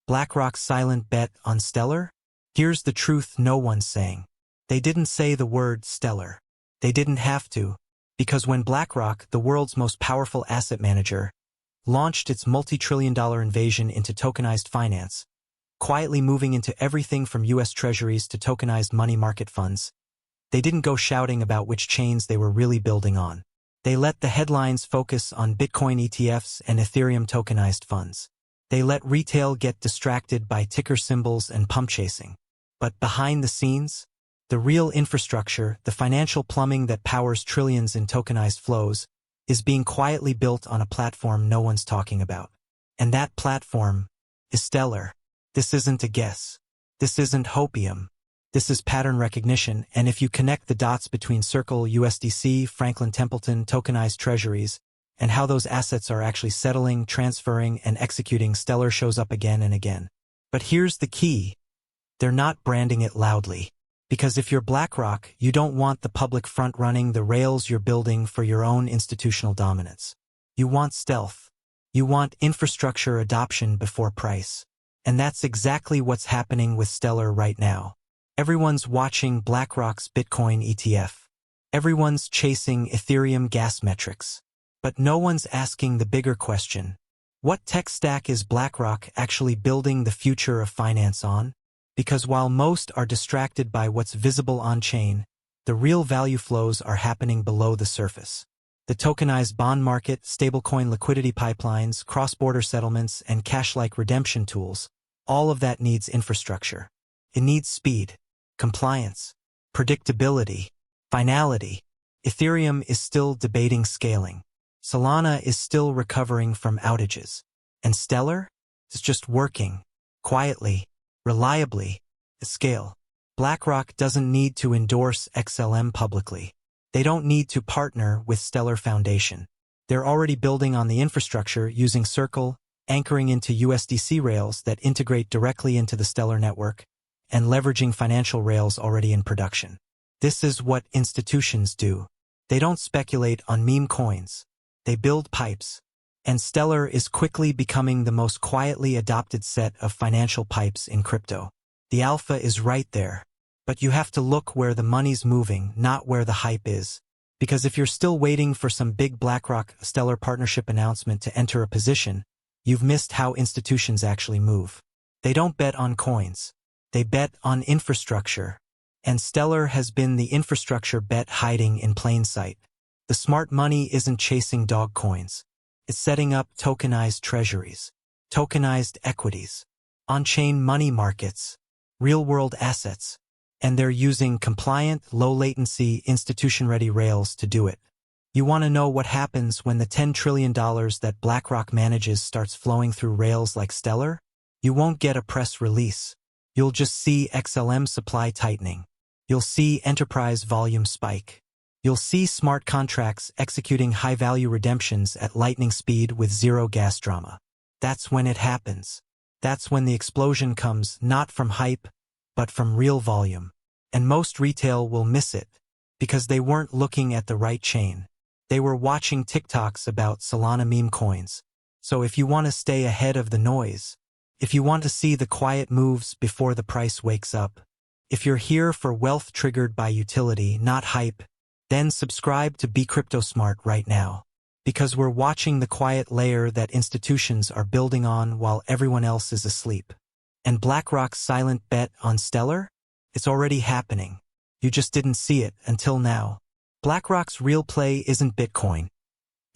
BlackRock's silent bet on Stellar? Here's the truth no one's saying. They didn't say the word Stellar. They didn't have to, because when BlackRock, the world's most powerful asset manager, launched its multi-trillion-dollar invasion into tokenized finance, quietly moving into everything from U.S. Treasuries to tokenized money market funds, they didn't go shouting about which chains they were really building on. They let the headlines focus on Bitcoin ETFs and Ethereum tokenized funds. They let retail get distracted by ticker symbols and pump chasing. But behind the scenes, the real infrastructure, the financial plumbing that powers trillions in tokenized flows, is being quietly built on a platform no one's talking about. And that platform is Stellar. This isn't a guess. This isn't hopium. This is pattern recognition, and if you connect the dots between Circle, USDC, Franklin Templeton, tokenized treasuries, and how those assets are actually settling, transferring, and executing, Stellar shows up again and again. But here's the key. They're not branding it loudly. Because if you're BlackRock, you don't want the public front-running the rails you're building for your own institutional dominance. You want stealth. You want infrastructure adoption before price. And that's exactly what's happening with Stellar right now. Everyone's watching BlackRock's Bitcoin ETF. Everyone's chasing Ethereum gas metrics. But no one's asking the bigger question. What tech stack is BlackRock actually building the future of finance on? Because while most are distracted by what's visible on-chain, the real value flows are happening below the surface. The tokenized bond market, stablecoin liquidity pipelines, cross-border settlements, and cash-like redemption tools, all of that needs infrastructure. It needs speed, compliance, predictability, finality. Ethereum is still debating scaling. Solana is still recovering from outages. And Stellar is just working, quietly, reliably, at scale. BlackRock doesn't need to endorse XLM publicly. They don't need to partner with Stellar Foundation. They're already building on the infrastructure using Circle, anchoring into USDC rails that integrate directly into the Stellar network, and leveraging financial rails already in production. This is what institutions do. They don't speculate on meme coins. They build pipes. And Stellar is quickly becoming the most quietly adopted set of financial pipes in crypto. The alpha is right there. But you have to look where the money's moving, not where the hype is. Because if you're still waiting for some big BlackRock-Stellar partnership announcement to enter a position, you've missed how institutions actually move. They don't bet on coins. They bet on infrastructure. And Stellar has been the infrastructure bet hiding in plain sight. The smart money isn't chasing dog coins. It's setting up tokenized treasuries, tokenized equities, on-chain money markets, real-world assets. And they're using compliant, low-latency, institution-ready rails to do it. You want to know what happens when the $10 trillion that BlackRock manages starts flowing through rails like Stellar? You won't get a press release. You'll just see XLM supply tightening. You'll see enterprise volume spike. You'll see smart contracts executing high-value redemptions at lightning speed with zero gas drama. That's when it happens. That's when the explosion comes not from hype, but from real volume. And most retail will miss it, because they weren't looking at the right chain. They were watching TikToks about Solana meme coins. So if you want to stay ahead of the noise, if you want to see the quiet moves before the price wakes up, if you're here for wealth triggered by utility, not hype, then subscribe to Be Crypto Smart right now. Because we're watching the quiet layer that institutions are building on while everyone else is asleep. And BlackRock's silent bet on Stellar? It's already happening. You just didn't see it until now. BlackRock's real play isn't Bitcoin.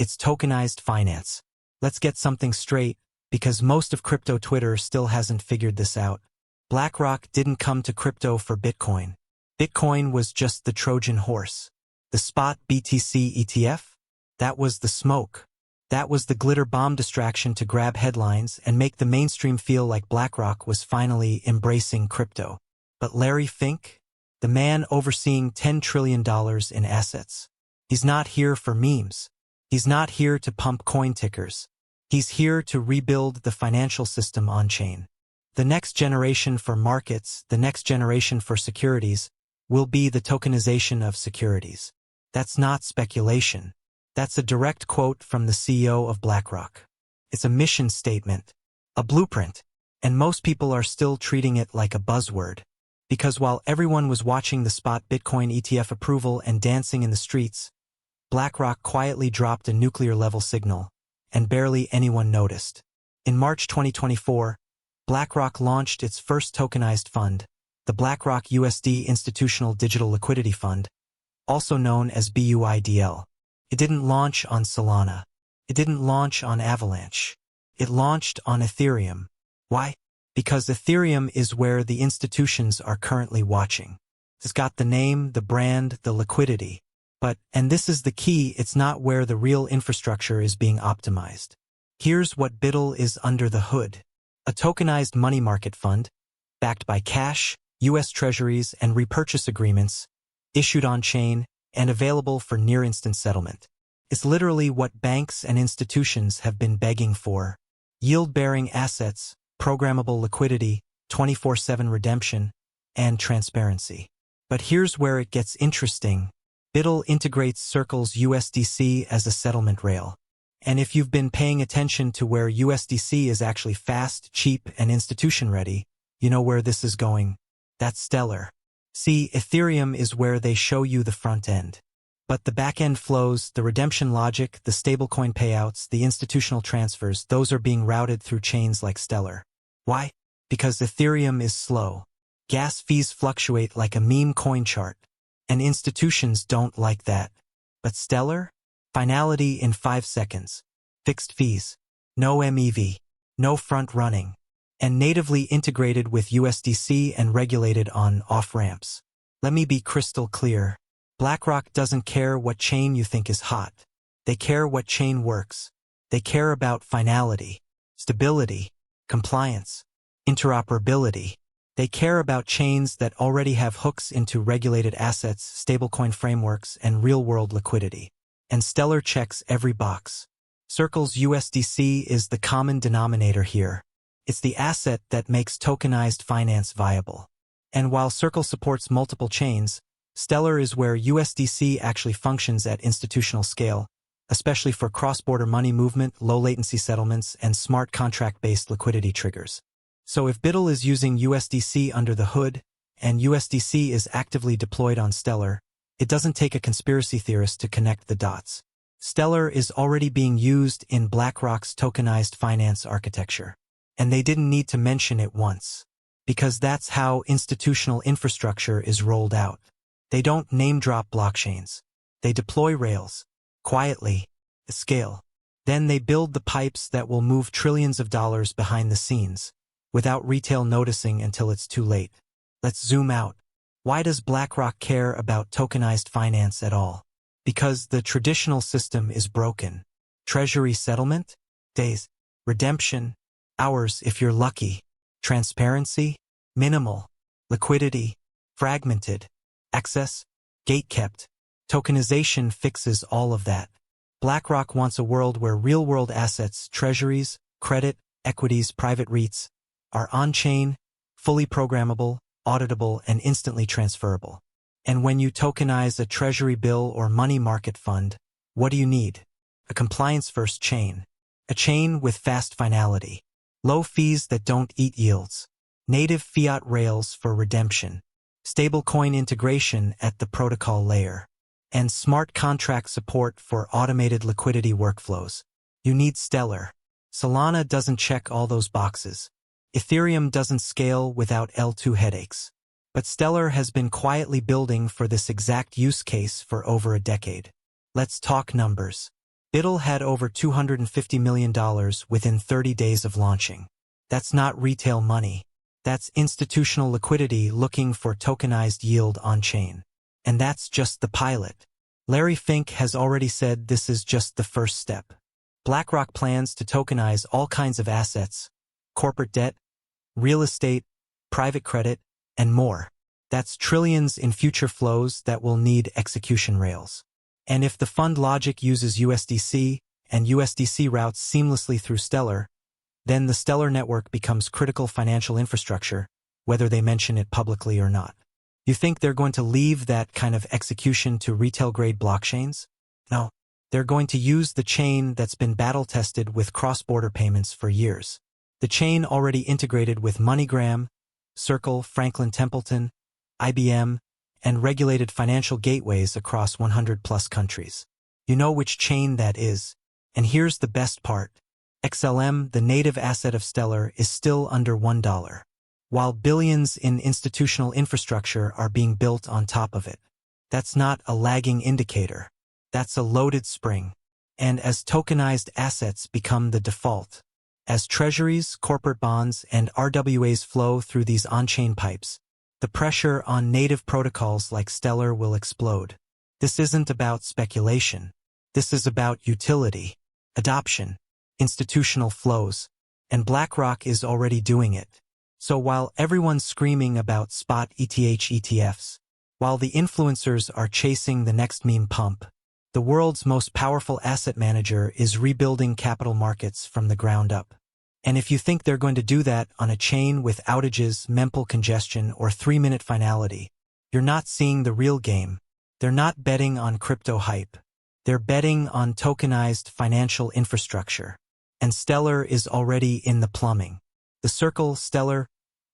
It's tokenized finance. Let's get something straight, because most of crypto Twitter still hasn't figured this out. BlackRock didn't come to crypto for Bitcoin. Bitcoin was just the Trojan horse. The spot BTC ETF? That was the smoke. That was the glitter bomb distraction to grab headlines and make the mainstream feel like BlackRock was finally embracing crypto. But Larry Fink, the man overseeing $10 trillion in assets, he's not here for memes. He's not here to pump coin tickers. He's here to rebuild the financial system on-chain. The next generation for markets, the next generation for securities, will be the tokenization of securities. That's not speculation. That's a direct quote from the CEO of BlackRock. It's a mission statement, a blueprint. And most people are still treating it like a buzzword. Because while everyone was watching the spot Bitcoin ETF approval and dancing in the streets, BlackRock quietly dropped a nuclear-level signal, and barely anyone noticed. In March 2024, BlackRock launched its first tokenized fund, the BlackRock USD Institutional Digital Liquidity Fund, also known as BUIDL. It didn't launch on Solana. It didn't launch on Avalanche. It launched on Ethereum. Why? Because Ethereum is where the institutions are currently watching. It's got the name, the brand, the liquidity. But, and this is the key, it's not where the real infrastructure is being optimized. Here's what BUIDL is under the hood. A tokenized money market fund, backed by cash, U.S. Treasuries, and repurchase agreements, issued on-chain, and available for near-instant settlement. It's literally what banks and institutions have been begging for. Yield-bearing assets, programmable liquidity, 24/7 redemption, and transparency. But here's where it gets interesting. BUIDL integrates Circle's USDC as a settlement rail. And if you've been paying attention to where USDC is actually fast, cheap, and institution-ready, you know where this is going. That's Stellar. See, Ethereum is where they show you the front end. But the back-end flows, the redemption logic, the stablecoin payouts, the institutional transfers, those are being routed through chains like Stellar. Why? Because Ethereum is slow. Gas fees fluctuate like a meme coin chart. And institutions don't like that. But Stellar? Finality in 5 seconds. Fixed fees. No MEV. No front-running. And natively integrated with USDC and regulated on off-ramps. Let me be crystal clear. BlackRock doesn't care what chain you think is hot. They care what chain works. They care about finality, stability, compliance, interoperability. They care about chains that already have hooks into regulated assets, stablecoin frameworks, and real-world liquidity. And Stellar checks every box. Circle's USDC is the common denominator here. It's the asset that makes tokenized finance viable. And while Circle supports multiple chains, Stellar is where USDC actually functions at institutional scale, especially for cross-border money movement, low-latency settlements, and smart contract-based liquidity triggers. So if BUIDL is using USDC under the hood, and USDC is actively deployed on Stellar, it doesn't take a conspiracy theorist to connect the dots. Stellar is already being used in BlackRock's tokenized finance architecture. And they didn't need to mention it once. Because that's how institutional infrastructure is rolled out. They don't name-drop blockchains. They deploy rails, quietly, at scale. Then they build the pipes that will move trillions of dollars behind the scenes, without retail noticing until it's too late. Let's zoom out. Why does BlackRock care about tokenized finance at all? Because the traditional system is broken. Treasury settlement? Days. Redemption? Hours if you're lucky. Transparency? Minimal. Liquidity? Fragmented. Access? Gatekept. Tokenization fixes all of that. BlackRock wants a world where real-world assets, treasuries, credit, equities, private REITs, are on-chain, fully programmable, auditable, and instantly transferable. And when you tokenize a treasury bill or money market fund, what do you need? A compliance-first chain. A chain with fast finality. Low fees that don't eat yields. Native fiat rails for redemption. Stablecoin integration at the protocol layer. And smart contract support for automated liquidity workflows. You need Stellar. Solana doesn't check all those boxes. Ethereum doesn't scale without L2 headaches. But Stellar has been quietly building for this exact use case for over a decade. Let's talk numbers. BUIDL had over $250 million within 30 days of launching. That's not retail money. That's institutional liquidity looking for tokenized yield on-chain. And that's just the pilot. Larry Fink has already said this is just the first step. BlackRock plans to tokenize all kinds of assets, corporate debt, real estate, private credit, and more. That's trillions in future flows that will need execution rails. And if the fund logic uses USDC and USDC routes seamlessly through Stellar, then the Stellar network becomes critical financial infrastructure, whether they mention it publicly or not. You think they're going to leave that kind of execution to retail-grade blockchains? No. They're going to use the chain that's been battle-tested with cross-border payments for years. The chain already integrated with MoneyGram, Circle, Franklin Templeton, IBM, and regulated financial gateways across 100-plus countries. You know which chain that is. And here's the best part. XLM, the native asset of Stellar, is still under $1, while billions in institutional infrastructure are being built on top of it. That's not a lagging indicator. That's a loaded spring. And as tokenized assets become the default, as treasuries, corporate bonds, and RWAs flow through these on-chain pipes, the pressure on native protocols like Stellar will explode. This isn't about speculation. This is about utility, adoption, institutional flows, and BlackRock is already doing it. So while everyone's screaming about spot ETFs, while the influencers are chasing the next meme pump, the world's most powerful asset manager is rebuilding capital markets from the ground up. And if you think they're going to do that on a chain with outages, mempool congestion, or 3-minute finality, you're not seeing the real game. They're not betting on crypto hype. They're betting on tokenized financial infrastructure. And Stellar is already in the plumbing. The Circle, Stellar,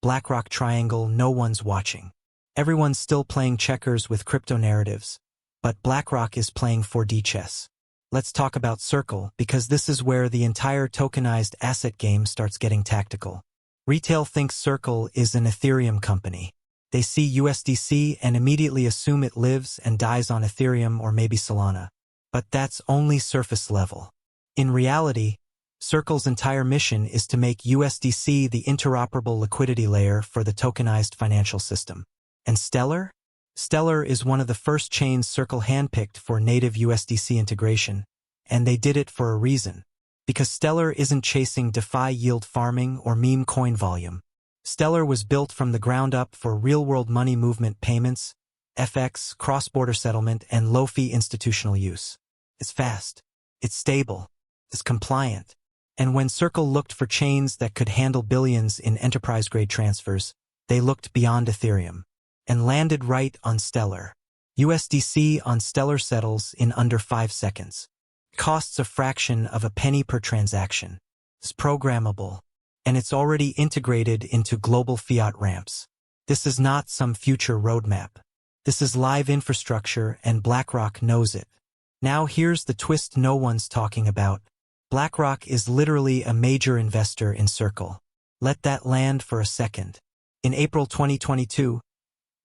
BlackRock triangle, no one's watching. Everyone's still playing checkers with crypto narratives, but BlackRock is playing 4D chess. Let's talk about Circle, because this is where the entire tokenized asset game starts getting tactical. Retail thinks Circle is an Ethereum company. They see USDC and immediately assume it lives and dies on Ethereum or maybe Solana. But that's only surface level. In reality, Circle's entire mission is to make USDC the interoperable liquidity layer for the tokenized financial system. And Stellar? Stellar is one of the first chains Circle handpicked for native USDC integration, and they did it for a reason. Because Stellar isn't chasing DeFi yield farming or meme coin volume. Stellar was built from the ground up for real-world money movement payments, FX, cross-border settlement, and low-fee institutional use. It's fast, it's stable, it's compliant. And when Circle looked for chains that could handle billions in enterprise-grade transfers, they looked beyond Ethereum and landed right on Stellar. USDC on Stellar settles in under 5 seconds. Costs a fraction of a penny per transaction. It's programmable, and it's already integrated into global fiat ramps. This is not some future roadmap. This is live infrastructure, and BlackRock knows it. Now here's the twist no one's talking about. BlackRock is literally a major investor in Circle. Let that land for a second. In April 2022,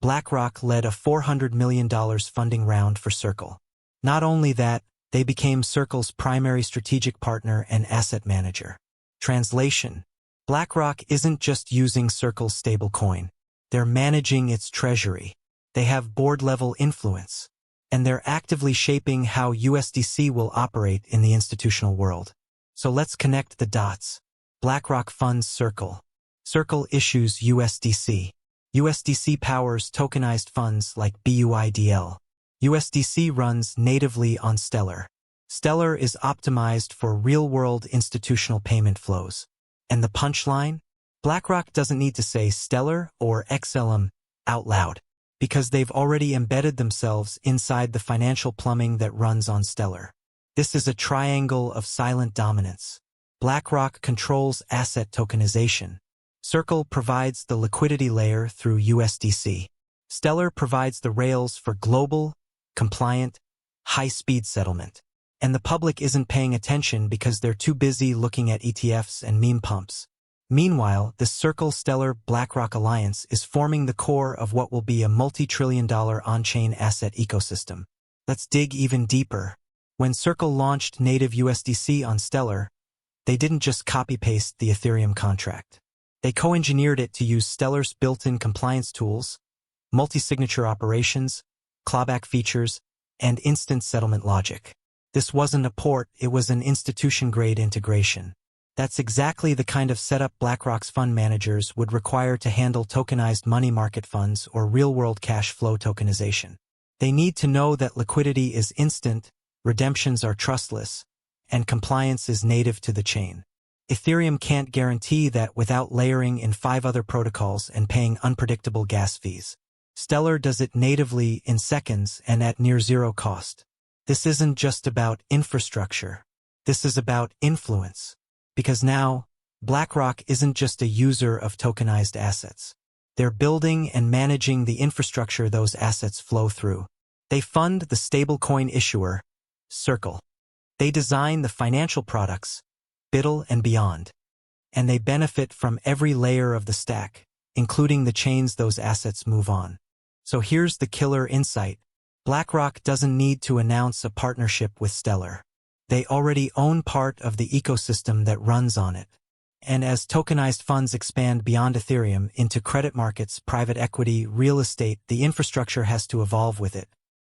BlackRock led a $400 million funding round for Circle. Not only that, they became Circle's primary strategic partner and asset manager. Translation: BlackRock isn't just using Circle's stablecoin. They're managing its treasury. They have board-level influence. And they're actively shaping how USDC will operate in the institutional world. So let's connect the dots. BlackRock funds Circle. Circle issues USDC. USDC powers tokenized funds like BUIDL. USDC runs natively on Stellar. Stellar is optimized for real-world institutional payment flows. And the punchline? BlackRock doesn't need to say Stellar or XLM out loud, because they've already embedded themselves inside the financial plumbing that runs on Stellar. This is a triangle of silent dominance. BlackRock controls asset tokenization. Circle provides the liquidity layer through USDC. Stellar provides the rails for global, compliant, high-speed settlement. And the public isn't paying attention because they're too busy looking at ETFs and meme pumps. Meanwhile, the Circle-Stellar-BlackRock alliance is forming the core of what will be a multi-trillion-dollar on-chain asset ecosystem. Let's dig even deeper. When Circle launched native USDC on Stellar, they didn't just copy-paste the Ethereum contract. They co-engineered it to use Stellar's built-in compliance tools, multi-signature operations, clawback features, and instant settlement logic. This wasn't a port, it was an institution-grade integration. That's exactly the kind of setup BlackRock's fund managers would require to handle tokenized money market funds or real-world cash flow tokenization. They need to know that liquidity is instant, redemptions are trustless, and compliance is native to the chain. Ethereum can't guarantee that without layering in 5 other protocols and paying unpredictable gas fees. Stellar does it natively in seconds and at near zero cost. This isn't just about infrastructure. This is about influence. Because now, BlackRock isn't just a user of tokenized assets. They're building and managing the infrastructure those assets flow through. They fund the stablecoin issuer, Circle. They design the financial products, BUIDL and beyond. And they benefit from every layer of the stack, including the chains those assets move on. So here's the killer insight. BlackRock doesn't need to announce a partnership with Stellar. They already own part of the ecosystem that runs on it. And as tokenized funds expand beyond Ethereum into credit markets, private equity, real estate, the infrastructure has to evolve with it.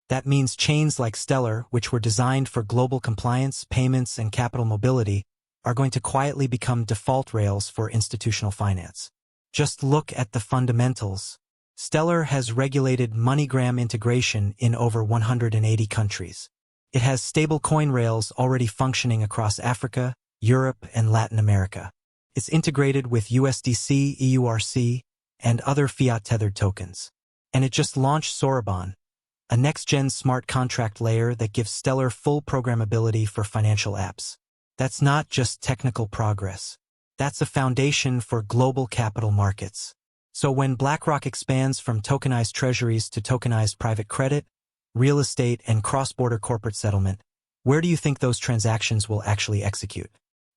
That means chains like Stellar, which were designed for global compliance, payments, and capital mobility, are going to quietly become default rails for institutional finance. Just look at the fundamentals. Stellar has regulated MoneyGram integration in over 180 countries. It has stablecoin rails already functioning across Africa, Europe, and Latin America. It's integrated with USDC, EURC, and other fiat-tethered tokens. And it just launched Soroban, a next-gen smart contract layer that gives Stellar full programmability for financial apps. That's not just technical progress. That's a foundation for global capital markets. So when BlackRock expands from tokenized treasuries to tokenized private credit, real estate, and cross-border corporate settlement, where do you think those transactions will actually execute?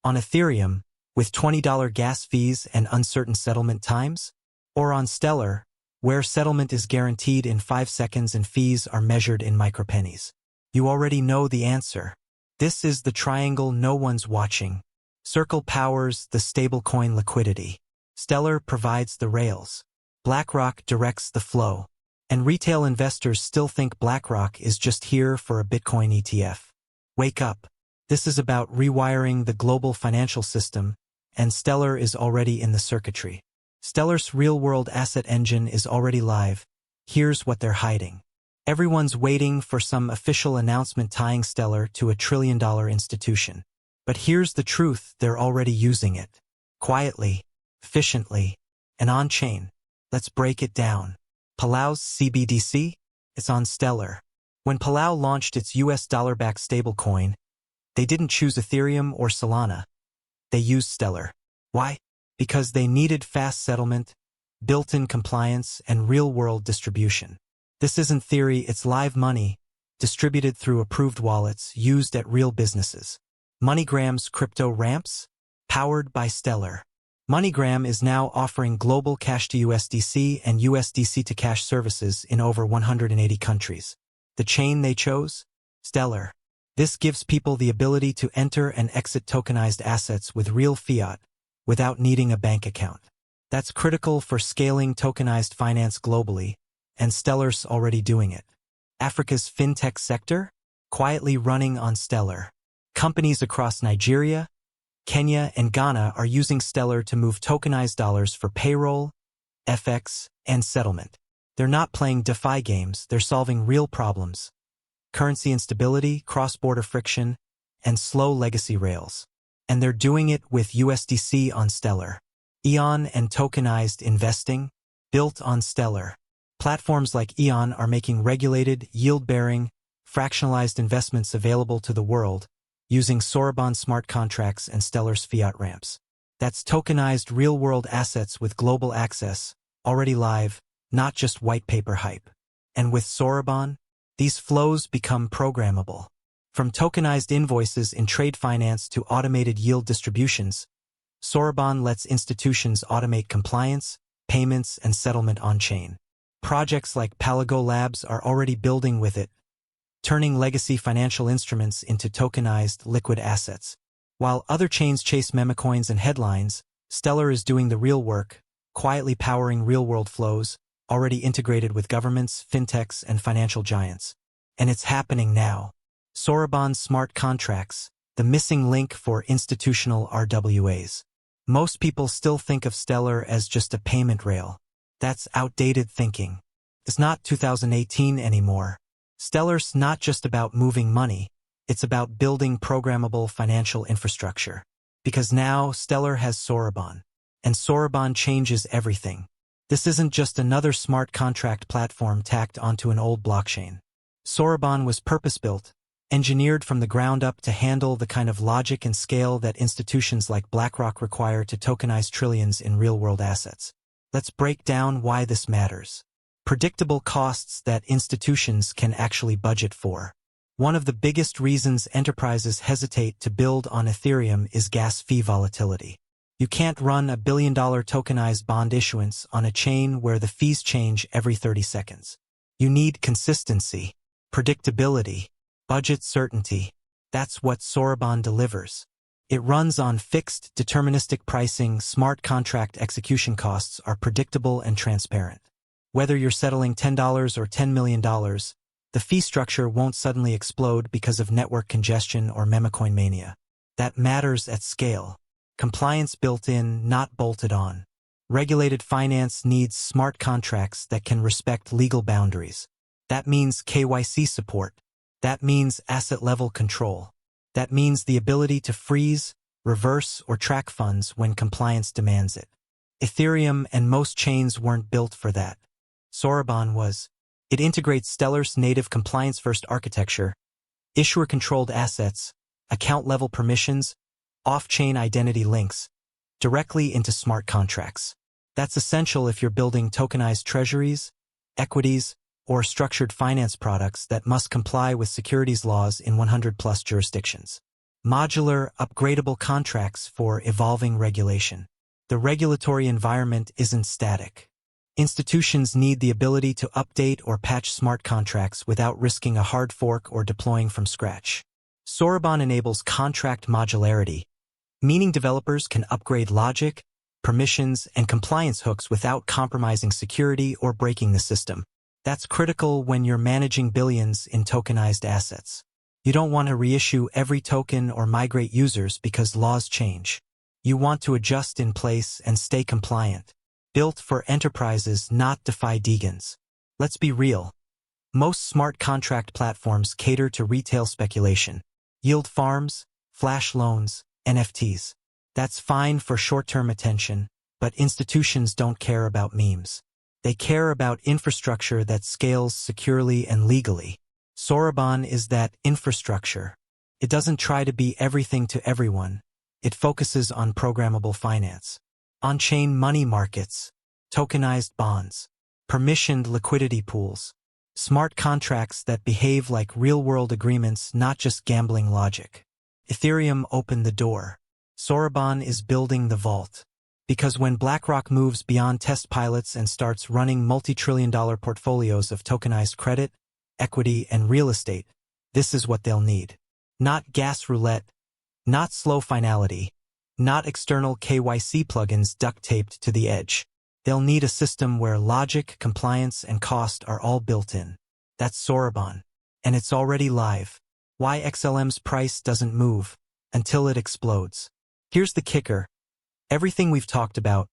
On Ethereum, with $20 gas fees and uncertain settlement times? Or on Stellar, where settlement is guaranteed in 5 seconds and fees are measured in micropennies? You already know the answer. This is the triangle no one's watching. Circle powers the stablecoin Liquidity. Stellar provides the rails. BlackRock directs the flow. And retail investors still think BlackRock is just here for a Bitcoin ETF. Wake up. This is about rewiring the global financial system, and Stellar is already in the circuitry. Stellar's real-world asset engine is already live. Here's what they're hiding. Everyone's waiting for some official announcement tying Stellar to a trillion-dollar institution. But here's the truth, they're already using it. Quietly, efficiently, and on-chain. Let's break it down. Palago's CBDC? It's on Stellar. When Palago launched its US dollar-backed stablecoin, they didn't choose Ethereum or Solana. They used Stellar. Why? Because they needed fast settlement, built-in compliance, and real-world distribution. This isn't theory, it's live money, distributed through approved wallets used at real businesses. MoneyGram's crypto ramps? Powered by Stellar. MoneyGram is now offering global cash-to-USDC and USDC-to-cash services in over 180 countries. The chain they chose? Stellar. This gives people the ability to enter and exit tokenized assets with real fiat, without needing a bank account. That's critical for scaling tokenized finance globally, and Stellar's already doing it. Africa's fintech sector? Quietly running on Stellar. Companies across Nigeria, Kenya, and Ghana are using Stellar to move tokenized dollars for payroll, FX, and settlement. They're not playing DeFi games, they're solving real problems. Currency instability, cross-border friction, and slow legacy rails. And they're doing it with USDC on Stellar. AEON and tokenized investing, built on Stellar. Platforms like AEON are making regulated, yield-bearing, fractionalized investments available to the world, using Soroban smart contracts and Stellar's fiat ramps. That's tokenized real-world assets with global access, already live, not just white paper hype. And with Soroban, these flows become programmable. From tokenized invoices in trade finance to automated yield distributions, Soroban lets institutions automate compliance, payments, and settlement on-chain. Projects like Palago Labs are already building with it, turning legacy financial instruments into tokenized liquid assets. While other chains chase memecoins and headlines, Stellar is doing the real work, quietly powering real-world flows, already integrated with governments, fintechs, and financial giants. And it's happening now. Soroban smart contracts, the missing link for institutional RWAs. Most people still think of Stellar as just a payment rail. That's outdated thinking. It's not 2018 anymore. Stellar's not just about moving money, it's about building programmable financial infrastructure. Because now Stellar has Soroban. And Soroban changes everything. This isn't just another smart contract platform tacked onto an old blockchain. Soroban was purpose-built, engineered from the ground up to handle the kind of logic and scale that institutions like BlackRock require to tokenize trillions in real-world assets. Let's break down why this matters. Predictable costs that institutions can actually budget for. One of the biggest reasons enterprises hesitate to build on Ethereum is gas fee volatility. You can't run a billion-dollar tokenized bond issuance on a chain where the fees change every 30 seconds. You need consistency, predictability, budget certainty. That's what Soroban delivers. It runs on fixed, deterministic pricing. Smart contract execution costs are predictable and transparent. Whether you're settling $10 or $10 million, the fee structure won't suddenly explode because of network congestion or memecoin mania. That matters at scale. Compliance built in, not bolted on. Regulated finance needs smart contracts that can respect legal boundaries. That means KYC support. That means asset-level control. That means the ability to freeze, reverse, or track funds when compliance demands it. Ethereum and most chains weren't built for that. Soroban was. It integrates Stellar's native compliance-first architecture, issuer-controlled assets, account-level permissions, off-chain identity links, directly into smart contracts. That's essential if you're building tokenized treasuries, equities, or structured finance products that must comply with securities laws in 100+ jurisdictions. Modular, upgradable contracts for evolving regulation. The regulatory environment isn't static. Institutions need the ability to update or patch smart contracts without risking a hard fork or deploying from scratch. Soroban enables contract modularity, meaning developers can upgrade logic, permissions, and compliance hooks without compromising security or breaking the system. That's critical when you're managing billions in tokenized assets. You don't want to reissue every token or migrate users because laws change. You want to adjust in place and stay compliant. Built for enterprises, not DeFi degens. Let's be real. Most smart contract platforms cater to retail speculation. Yield farms, flash loans, NFTs. That's fine for short-term attention, but institutions don't care about memes. They care about infrastructure that scales securely and legally. Soroban is that infrastructure. It doesn't try to be everything to everyone. It focuses on programmable finance. On-chain money markets, tokenized bonds, permissioned liquidity pools, smart contracts that behave like real-world agreements, not just gambling logic. Ethereum opened the door. Soroban is building the vault. Because when BlackRock moves beyond test pilots and starts running multi-trillion-dollar portfolios of tokenized credit, equity, and real estate, this is what they'll need. Not gas roulette, not slow finality, not external KYC plugins duct-taped to the edge. They'll need a system where logic, compliance, and cost are all built in. That's Soroban. And it's already live. Why XLM's price doesn't move until it explodes. Here's the kicker. Everything we've talked about,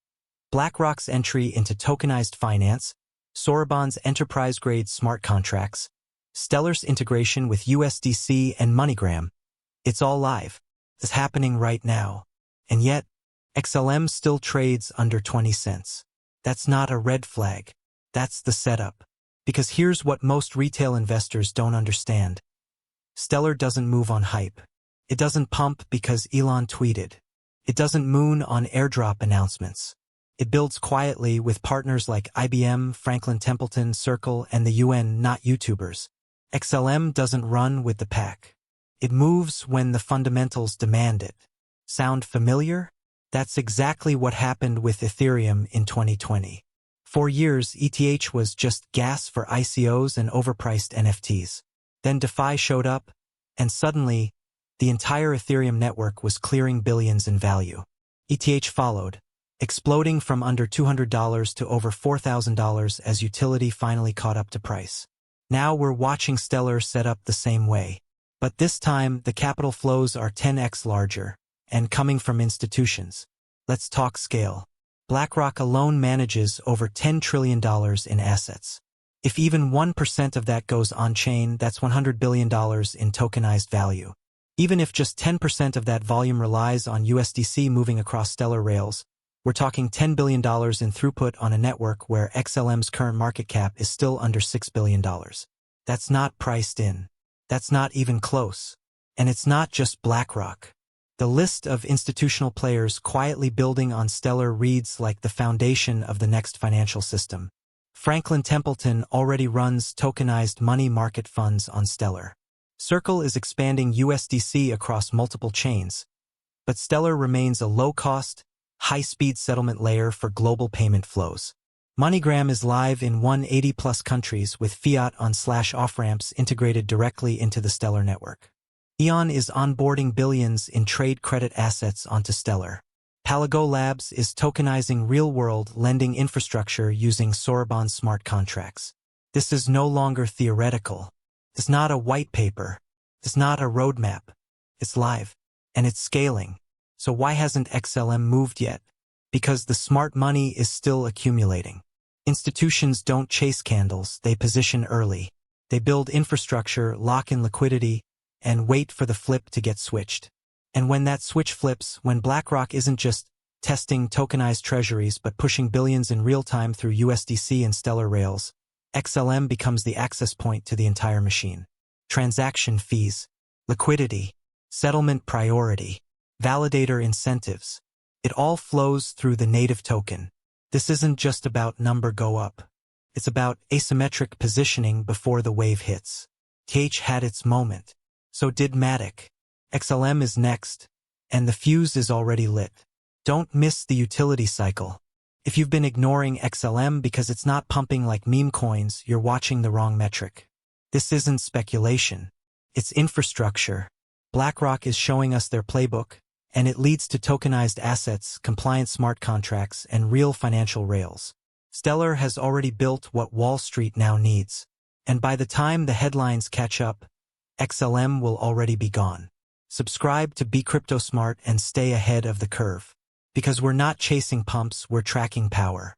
BlackRock's entry into tokenized finance, Soroban's enterprise-grade smart contracts, Stellar's integration with USDC and MoneyGram, it's all live. It's happening right now. And yet, XLM still trades under 20 cents. That's not a red flag. That's the setup. Because here's what most retail investors don't understand. Stellar doesn't move on hype. It doesn't pump because Elon tweeted. It doesn't moon on airdrop announcements. It builds quietly with partners like IBM, Franklin Templeton, Circle, and the UN, not YouTubers. XLM doesn't run with the pack. It moves when the fundamentals demand it. Sound familiar? That's exactly what happened with Ethereum in 2020. For years, ETH was just gas for ICOs and overpriced NFTs. Then DeFi showed up, and suddenly, the entire Ethereum network was clearing billions in value. ETH followed, exploding from under $200 to over $4,000 as utility finally caught up to price. Now we're watching Stellar set up the same way. But this time, the capital flows are 10x larger, and coming from institutions. Let's talk scale. BlackRock alone manages over $10 trillion in assets. If even 1% of that goes on-chain, that's $100 billion in tokenized value. Even if just 10% of that volume relies on USDC moving across Stellar rails, we're talking $10 billion in throughput on a network where XLM's current market cap is still under $6 billion. That's not priced in. That's not even close. And it's not just BlackRock. The list of institutional players quietly building on Stellar reads like the foundation of the next financial system. Franklin Templeton already runs tokenized money market funds on Stellar. Circle is expanding USDC across multiple chains, but Stellar remains a low-cost, high-speed settlement layer for global payment flows. MoneyGram is live in 180-plus countries with fiat on/off-ramps integrated directly into the Stellar network. AEON is onboarding billions in trade credit assets onto Stellar. Palago Labs is tokenizing real-world lending infrastructure using Soroban smart contracts. This is no longer theoretical. It's not a white paper. It's not a roadmap. It's live. And it's scaling. So why hasn't XLM moved yet? Because the smart money is still accumulating. Institutions don't chase candles, they position early. They build infrastructure, lock in liquidity, and wait for the flip to get switched. And when that switch flips, when BlackRock isn't just testing tokenized treasuries but pushing billions in real time through USDC and Stellar rails, XLM becomes the access point to the entire machine. Transaction fees, liquidity, settlement priority, validator incentives. It all flows through the native token. This isn't just about number go up. It's about asymmetric positioning before the wave hits. TH had its moment. So did Matic. XLM is next, and the fuse is already lit. Don't miss the utility cycle. If you've been ignoring XLM because it's not pumping like meme coins, you're watching the wrong metric. This isn't speculation. It's infrastructure. BlackRock is showing us their playbook, and it leads to tokenized assets, compliant smart contracts, and real financial rails. Stellar has already built what Wall Street now needs. And by the time the headlines catch up, XLM will already be gone. Subscribe to Be Crypto Smart and stay ahead of the curve. Because we're not chasing pumps, we're tracking power.